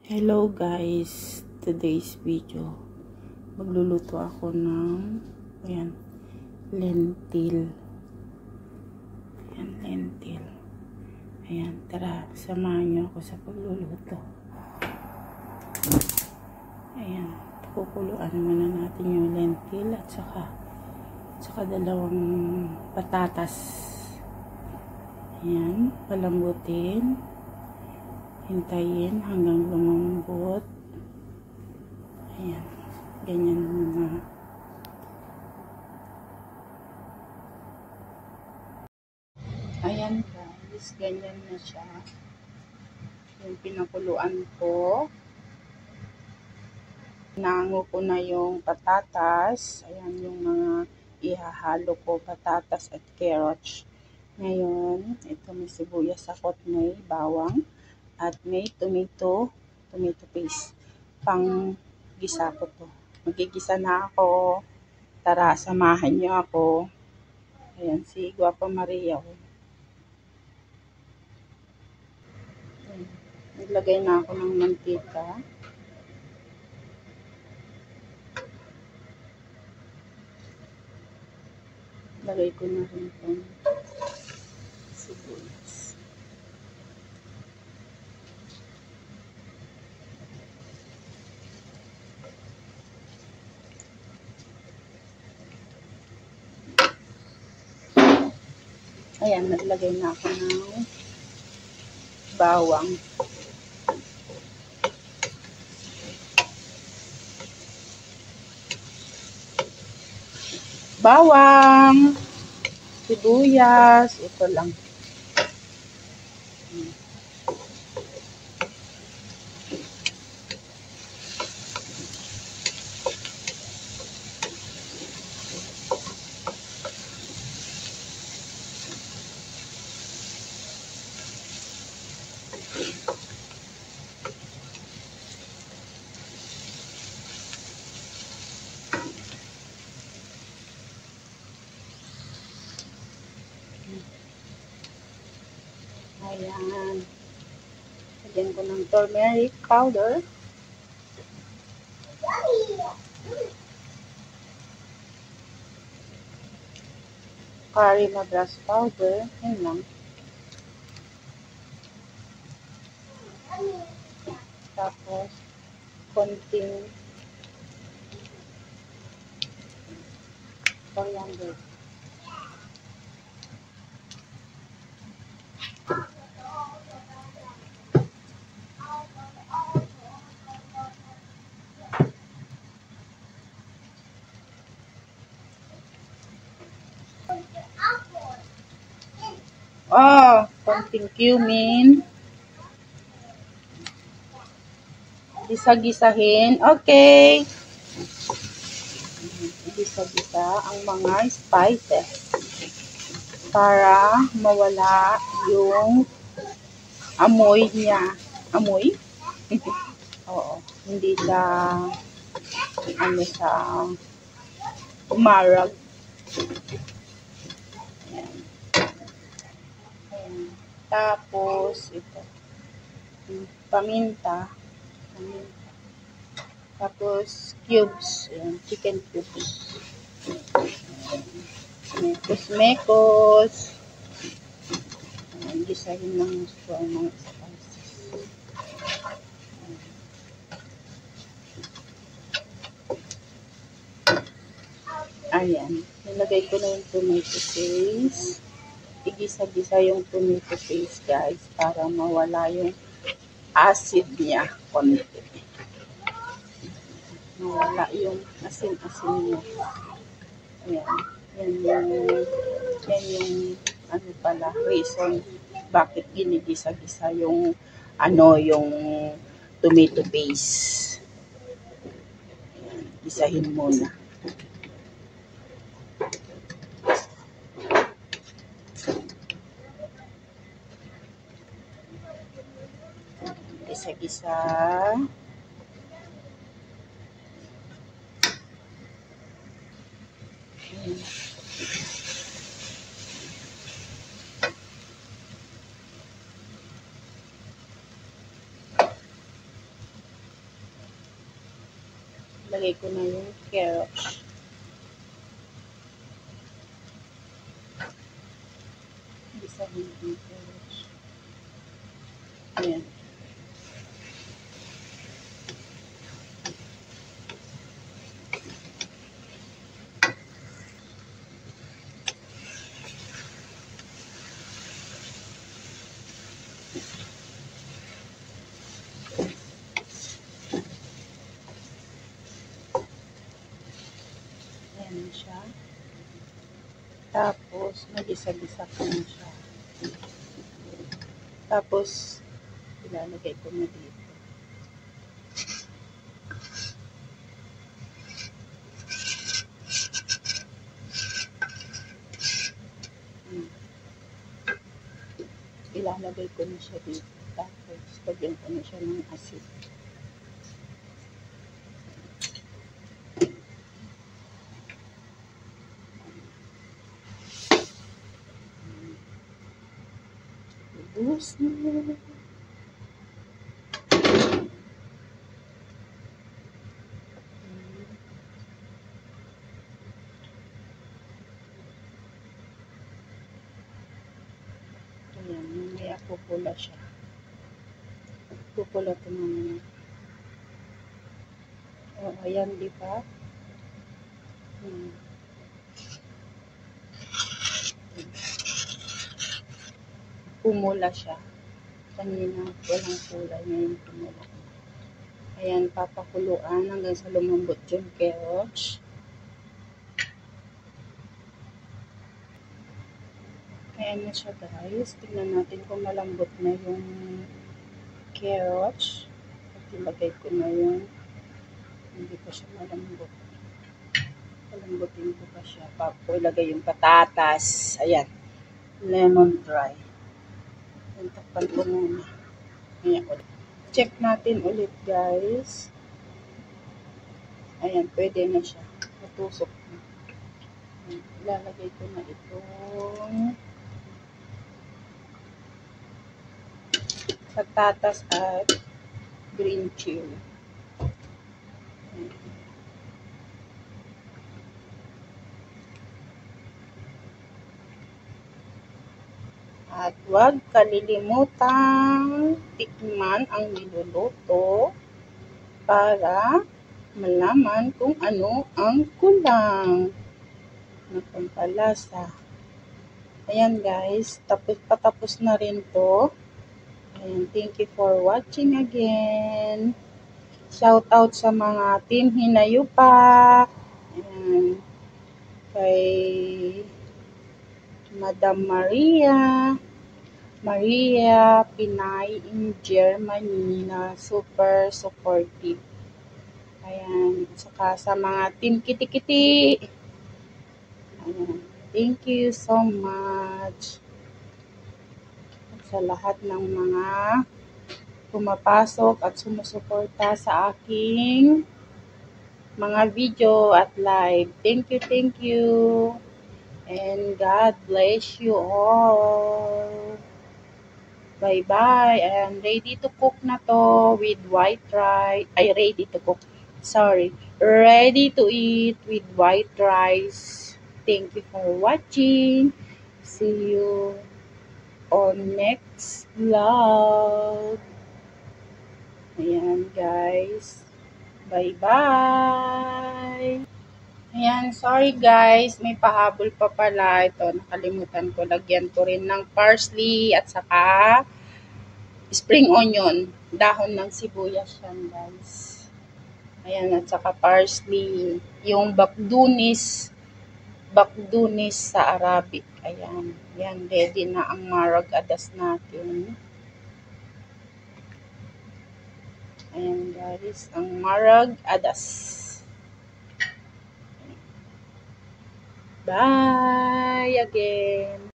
Hello guys, today's video magluluto ako ng lentil. Tara, samahan niyo ako sa pagluluto. Kukuluan muna natin yung lentil at saka dalawang patatas. Palambutin. Hintayin hanggang lumambot. Ganyan muna. Guys, ganyan na siya. Yung pinakuluan ko. Nango ko na yung patatas. Yung mga ihahalo ko, patatas at carrots. Ngayon, ito may sibuyas ako at may bawang. At may tomato paste. Pang gisa ko to. Magigisa na ako. Tara, samahan niyo ako. Si Guapa Maria. Naglagay na ako ng mantika. Lagay ko na rin itong sibuyas. Naglagay na ako ng bawang. Sibuyas, ito lang. Lagyan ko ng turmeric powder. Curry madras powder. Yun lang. Tapos, konting coriander. Konting cumin. Gisa-gisahin. Okay. Gisa-gisa ang mga spices para mawala yung amoy niya. Amoy? Oo. Hindi siya umarag. Tapos, ito. Paminta. Tapos, cubes. Chicken cubes. Mekos. Gisahin ng gusto ang mga spices. Nilagay ko na yung tomato paste. Igisa-gisa yung tomato paste, guys, para mawala yung acid niya konti. Mawala yung asin-asin niya. Yan yung reason bakit ginigisa-gisa yung tomato paste. Gisahin muna. Gisa-gisa. Lagay ko na yung carrots. Isahin yung carrots. Ayan. Ayan siya. Tapos, mag-isa-gisa ko na siya. Tapos, ilalagay ko na dito. Ilalagay ko na siya dito. Tapos, lagyan ko na siya ng asin. Ubus na. Ayan, mamaya pupula siya. Pupula ito mamaya. O, ayan, di ba? Pumula siya. Kanina, walang kulay. Ngayon, pumula. Ayan, papakuluan hanggang sa lumambot yung carrots. Ayan na siya, guys. Tingnan natin kung malambot na yung carrots. At ilagay ko na yung hindi pa siya malambot. Palambutin ko pa siya. Papo ilagay yung patatas. Ayan. Lemon dry. Ayan, takpan ko muna. Ayan ulit. Check natin ulit, guys. Ayan, pwede na siya. Natusok na. Ayan, ilalagay ko na itong patatas at green chili. At huwag kalilimutang tikman ang niluluto para malaman kung ano ang kulang ng pampalasa. Ayan, guys, patapos na rin to. Ayan, thank you for watching again. Shout out sa mga team Hinayupak. Ayan, kay Madam Maria Pinay in Germany na super supportive. Ayan, saka sa mga team Kiti-Kiti. Ayan, thank you so much. At sa lahat ng mga pumapasok at sumusuporta sa aking mga video at live. Thank you. And God bless you all. Bye-bye. I'm ready to cook na to with white rice. Ready to cook. Sorry. Ready to eat with white rice. Thank you for watching. See you on next vlog. Ayan, guys. Bye-bye. Ayan, sorry guys, may pahabol pa pala. Ito, nakalimutan ko. Lagyan ko rin ng parsley at saka spring onion. Dahon ng sibuyas yan, guys. Ayan, at saka parsley. Yung bakdunis sa Arabic. Ayan, yan, ready na ang marag adas natin. Ayan, guys, ang marag adas. Bye again.